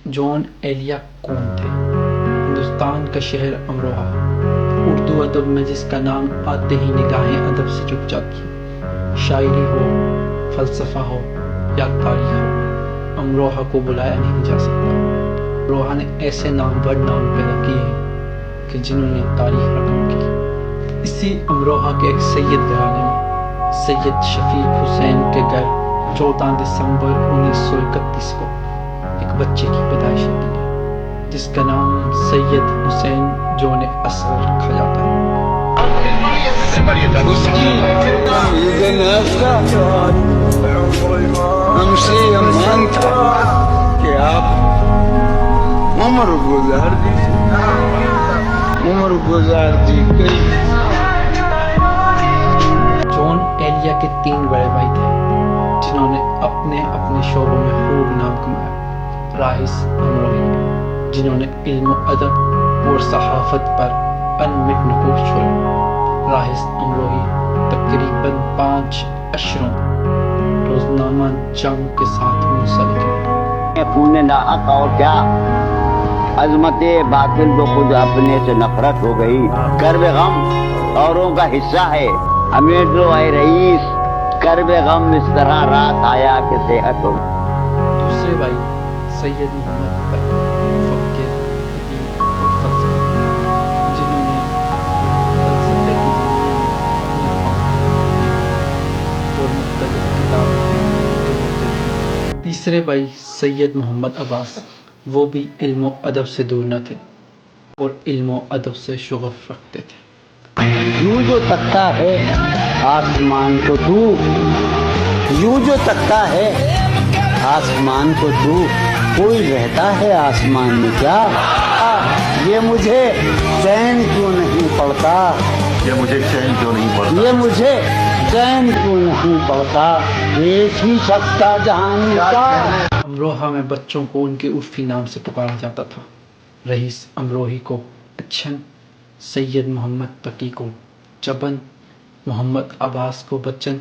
جون ایلیا کون تھے؟ ہندوستان کا شہر امروہہ، اردو ادب میں جس کا نام آتے ہی نگاہیں ادب سے جھک جاتی ہیں۔ شاعری ہو، فلسفہ ہو یا تاریخ ہو، امروہہ کو بلایا نہیں جا سکتا۔ امروہہ نے ایسے نامور نام پیدا کیے ہیں کہ جنہوں نے تاریخ رقم کی۔ اسی امروہہ کے ایک سید گھرانے میں سید شفیق حسین کے گھر 14 دسمبر 1931 کو ایک بچے کی پیدائش ہوتی ہے جس کا نام سید حسین جون اصغر رکھا جاتا ہے۔ ہم سے یہ مان تھا کہ آپ عمر گزار دی گئی۔ جون ایلیا کے 3 بڑے بھائی تھے جنہوں نے اپنے اپنے شعبوں میں خوب نام کمایا۔ راحس امروہی جنہوں نے علم و ادب اور صحافت پر انمٹ نقوش چھوڑے۔ راحس امروہی تقریباً 5 اشروں روزنامہ جنگ کے ساتھ منسلک ہیں۔ خون ناحق اور کیا عظمت باطل کو خود اپنے سے نفرت ہو گئی۔ کرب غم اوروں کا حصہ ہے، ہمیں جو اے رئیس کرب غم اس طرح رات آیا کہ صحت ہو۔ دوسرے بھائی سید محمد بٹ مفکر ادیب اور فلسفی جنہوں نے فلسفے کی دنیا میں اور مختلف کتاب۔ تیسرے بھائی سید محمد عباس، وہ بھی علم و ادب سے دور نہ تھے اور علم و ادب سے شغف رکھتے تھے۔ یوں جو تکتا ہے آسمان کو تو، یوں جو تکتا ہے آسمان کو تو، کوئی رہتا ہے آسمان میں کیا؟ یہ مجھے چین کیوں نہیں پڑتا، یہ مجھے چین کیوں نہیں پڑتا، یہ مجھے چین کیوں نہیں پڑتا، ایک ہی شخص کا جہان کا۔ امروہہ میں بچوں کو ان کے عرفی نام سے پکارا جاتا تھا۔ رئیس امروہی کو اچھن، سید محمد تقی کو چبن، محمد عباس کو بچن،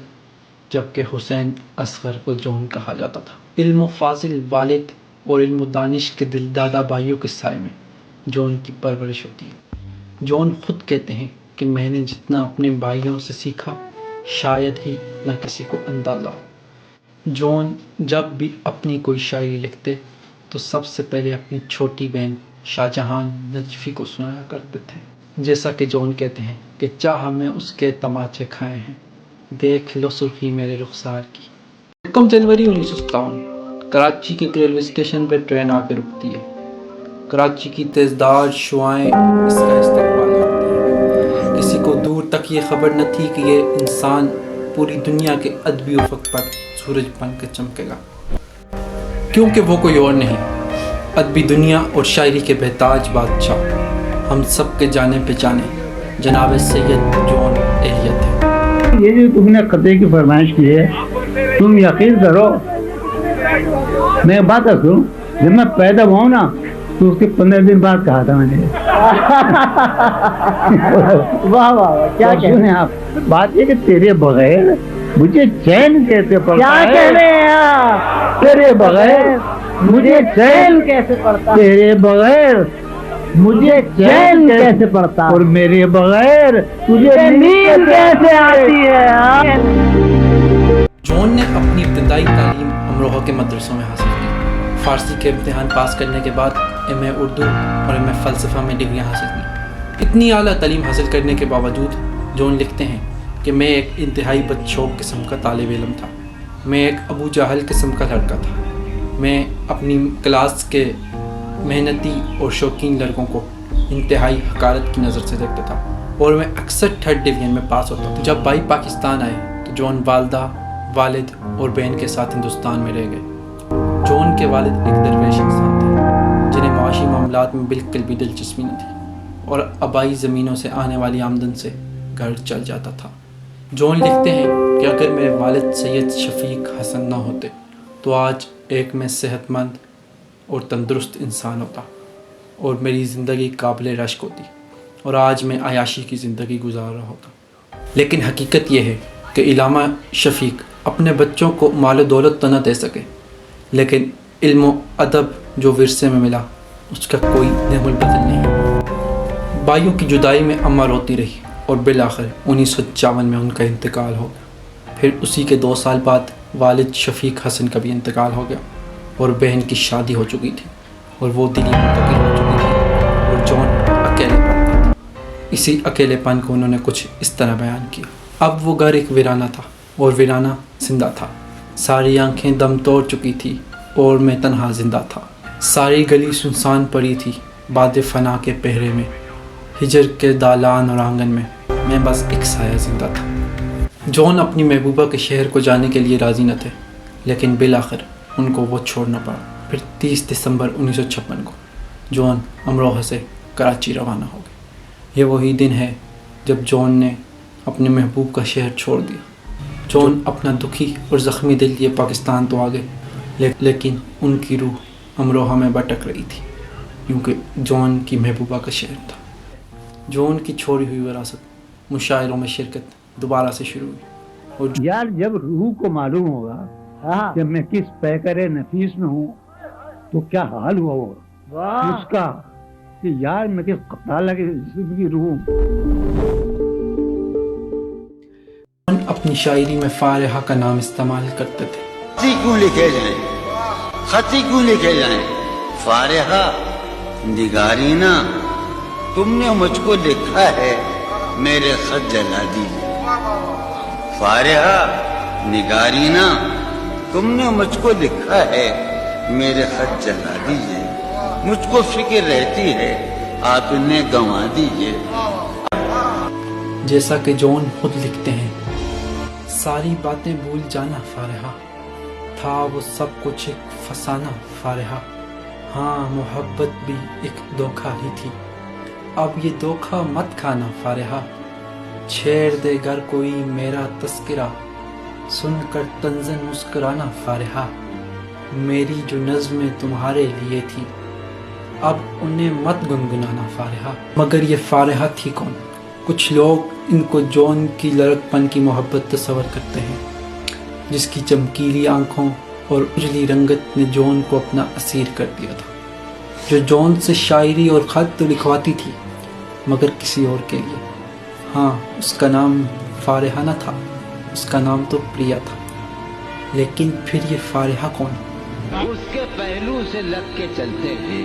جبکہ حسین اصغر کو جون کہا جاتا تھا۔ علم و فاضل والد اور علم و دانش کے دلدادہ بھائیوں کے سائے میں جون کی پرورش ہوتی ہے۔ جون خود کہتے ہیں کہ میں نے جتنا اپنے بھائیوں سے سیکھا شاید ہی نہ کسی کو اندازہ ہو۔ جون جب بھی اپنی کوئی شاعری لکھتے تو سب سے پہلے اپنی چھوٹی بہن شاہجہان نجفی کو سنایا کرتے تھے۔ جیسا کہ جون کہتے ہیں کہ چاہ میں اس کے تماچے کھائے ہیں، دیکھ لو سرخی میرے رخسار کی۔ 1 جنوری 1957 کراچی کے ریلوے اسٹیشن پہ ٹرین آ کے رکتی ہے۔ کراچی کی تیزدار شعائیں اس کا استقبال کرتی ہیں۔ کسی کو دور تک یہ خبر نہ تھی کہ یہ انسان پوری دنیا کے ادبی افق پر سورج بن کے چمکے گا، کیونکہ وہ کوئی اور نہیں، ادبی دنیا اور شاعری کے بہتاج بادشاہ، ہم سب کے جانے پہچانے جناب سید جون ایلیا تھے۔ یہ جو تم نے قطعے کی فرمائش کی ہے، تم یقین کرو، میں بات کروں، جب میں پیدا ہوا ہوں نا تو اس کے 15 دن بعد کہا تھا میں نے۔ واہ واہ کیا کہنے آپ، بات یہ کہ تیرے بغیر مجھے چین کیسے پڑتا ہے، کیا کہہ رہے ہیں تیرے بغیر مجھے چین کیسے پڑتا، تیرے بغیر مجھے چین کیسے پڑتا، اور میرے بغیر تجھے نیند کیسے آتی ہے۔ جون نے اپنی ابتدائی تعلیم امروہہ کے مدرسوں میں حاصل کی۔ فارسی کے امتحان پاس کرنے کے بعد ایم اے اردو اور ایم اے فلسفہ میں ڈگریاں حاصل کی۔ اتنی اعلیٰ تعلیم حاصل کرنے کے باوجود جون لکھتے ہیں کہ میں ایک انتہائی بدشوق قسم کا طالب علم تھا، میں ایک ابو جہل قسم کا لڑکا تھا، میں اپنی کلاس کے محنتی اور شوقین لڑکوں کو انتہائی حقارت کی نظر سے دیکھتا تھا اور میں اکثر 3rd ڈویژن میں پاس ہوتا تھا۔ جب بھائی پاکستان آئے تو جون والدہ، والد اور بہن کے ساتھ ہندوستان میں رہ گئے۔ جون کے والد ایک درویش انسان تھے جنہیں معاشی معاملات میں بالکل بھی دلچسپی نہ تھی اور آبائی زمینوں سے آنے والی آمدن سے گھر چل جاتا تھا۔ جون لکھتے ہیں کہ اگر میرے والد سید شفیق حسن نہ ہوتے تو آج ایک میں صحت مند اور تندرست انسان ہوتا اور میری زندگی قابل رشک ہوتی اور آج میں عیاشی کی زندگی گزار رہا ہوتا۔ لیکن حقیقت یہ ہے کہ علامہ شفیق اپنے بچوں کو مال و دولت تو نہ دے سکے، لیکن علم و ادب جو ورثے میں ملا اس کا کوئی نعم البدل نہیں۔ بھائیوں کی جدائی میں اماں روتی رہی اور بالآخر 1951 میں ان کا انتقال ہو گیا۔ پھر اسی کے 2 سال بعد والد شفیق حسن کا بھی انتقال ہو گیا اور بہن کی شادی ہو چکی تھی اور وہ دلی منتقل ہو چکی تھی اور جون اکیلے پڑ گیا تھا۔ اسی اکیلے پن کو انہوں نے کچھ اس طرح بیان کیا۔ اب وہ گھر ایک ویرانہ تھا اور ویرانہ زندہ تھا۔ ساری آنکھیں دم توڑ چکی تھی اور میں تنہا زندہ تھا۔ ساری گلی سنسان پڑی تھی بعد فنا کے پہرے میں، ہجر کے دالان اور آنگن میں بس ایک سایہ زندہ تھا۔ جون اپنی محبوبہ کے شہر کو جانے کے لیے راضی نہ تھے، لیکن بالآخر ان کو وہ چھوڑنا پڑا۔ پھر 30 دسمبر 1956 کو جون امروہہ سے کراچی روانہ ہو گئے۔ یہ وہی دن ہے جب جون نے اپنے محبوب کا شہر چھوڑ دیا۔ جون اپنا دکھی اور زخمی دل لیے پاکستان تو آ گئے، لیکن ان کی روح امروہہ میں بھٹک رہی تھی، کیونکہ جون کی محبوبہ کا شہر تھا۔ جون کی چھوڑی ہوئی وراثت مشاعروں میں شرکت دوبارہ سے شروع ہوئی اور یار جب روح کو معلوم ہوگا کہ میں کس پیکر نفیس میں ہوں تو کیا حال ہوا ہوگا اس کا کہ یار میں کس قطالہ کے جسم کی روح ہوں۔ جون اپنی شاعری میں فارحہ کا نام استعمال کرتے تھے۔ خطی کیوں لکھے جائیں، خطی کیوں لکھے جائیں، فارحہ نگارینا تم نے مجھ کو لکھا ہے میرے خط جلا دیجیے، فارحہ نگارینا تم نے مجھ کو لکھا ہے میرے خط جلا دیجیے، مجھ کو فکر رہتی ہے آپ انہیں گنوا دیجیے۔ جیسا کہ جون خود لکھتے ہیں، ساری باتیں بھول جانا فارحہ، تھا وہ سب کچھ ایک فسانہ فارحہ، ہاں محبت بھی ایک دھوکہ ہی تھی، اب یہ دھوکہ مت کھانا فارحہ، چھیڑ دے گر کوئی میرا تذکرہ، سن کر طنزاً مسکرانا فارحہ، میری جو نظمیں تمہارے لیے تھی اب انہیں مت گنگنانا فارحہ۔ مگر یہ فارحہ تھی کون؟ کچھ لوگ ان کو جون کی لڑک پن کی محبت تصور کرتے ہیں، جس کی چمکیلی آنکھوں اور اجلی رنگت نے جون کو اپنا اسیر کر دیا تھا، جو جون سے شاعری اور خط تو لکھواتی تھی مگر کسی اور کے لیے۔ ہاں، اس کا نام فارحہ نہ تھا، اس کا نام تو پریا تھا، لیکن پھر یہ فارحہ کون؟ اس کے پہلو سے لگ کے چلتے ہیں،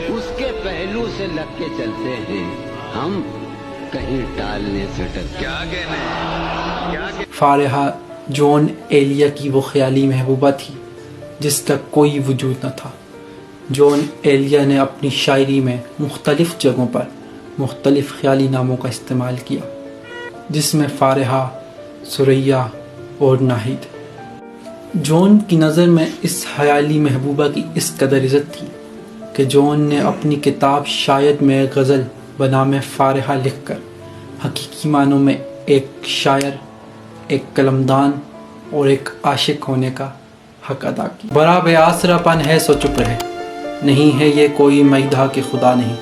اس کے پہلو سے لگ کے چلتے ہیں ہم، کہیں ٹالنے سے ڈرتے ہیں۔ فارحہ جون ایلیا کی وہ خیالی محبوبہ تھی جس کا کوئی وجود نہ تھا۔ جون ایلیا نے اپنی شاعری میں مختلف جگہوں پر مختلف خیالی ناموں کا استعمال کیا، جس میں فارحہ، ثریا اور ناہید۔ جون کی نظر میں اس خیالی محبوبہ کی اس قدر عزت تھی کہ جون نے اپنی کتاب شاید میں غزل بنام فارحہ لکھ کر حقیقی معنوں میں ایک شاعر، ایک قلمدان اور ایک عاشق ہونے کا حق ادا کی۔ بڑا بے آسرا پن ہے سو چپ رہے، نہیں ہے یہ کوئی میدہ کہ خدا نہیں۔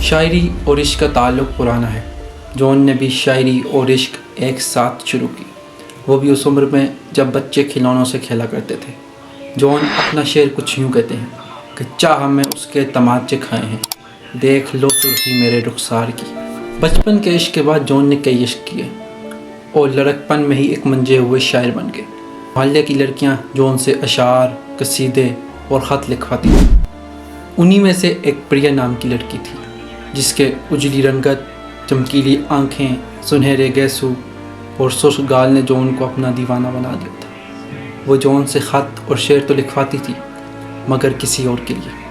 شاعری اور عشق کا تعلق پرانا ہے۔ جون نے بھی شاعری اور عشق ایک ساتھ شروع کی، وہ بھی اس عمر میں جب بچے کھلونوں سے کھیلا کرتے تھے۔ جون اپنا شعر کچھ یوں کہتے ہیں کہ چاہ میں اس کے تماچے کھائے ہیں، دیکھ لو سرخی میرے رخسار کی۔ بچپن کے عشق کے بعد جون نے کئی عشق کیے اور لڑکپن میں ہی ایک منجے ہوئے شاعر بن گئے۔ محلے کی لڑکیاں جون سے اشعار، قصیدے اور خط لکھواتی تھیں۔ انہی میں سے ایک پریا نام کی لڑکی تھی جس کے اجلی رنگت، چمکیلی آنکھیں، سنہرے گیسو اور سرخ گال نے جون کو اپنا دیوانہ بنا دیا تھا۔ وہ جون سے خط اور شعر تو لکھواتی تھی مگر کسی اور کے لیے۔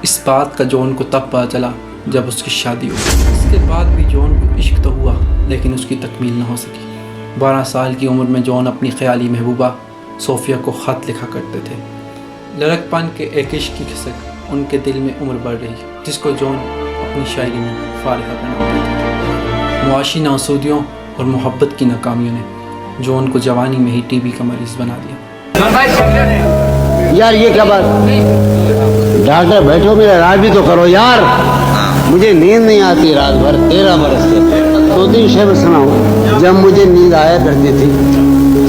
اس بات کا جون کو تب پتہ چلا جب اس کی شادی ہوئی۔ اس کے بعد بھی جون کو عشق تو ہوا لیکن اس کی تکمیل نہ ہو سکی۔ 12 سال کی عمر میں جون اپنی خیالی محبوبہ صوفیہ کو خط لکھا کرتے تھے۔ لڑک پن کے ایک عشق کی کھسک ان کے دل میں عمر بڑھ رہی، جس کو جون اپنی شاعری میں فارحہ بنا دیتے تھے۔ معاشی ناسودیوں اور محبت کی ناکامیوں نے جون کو جوانی میں ہی ٹی بی کا مریض بنا دیا۔ یار یہ کیا بات، ڈاکٹر بیٹھو میرا علاج بھی تو کرو یار، مجھے نیند نہیں آتی رات بھر 13 برس سے۔ 2-3 شعر سناؤں جب مجھے نیند آیا کرتی تھی،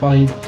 5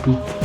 2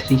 3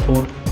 4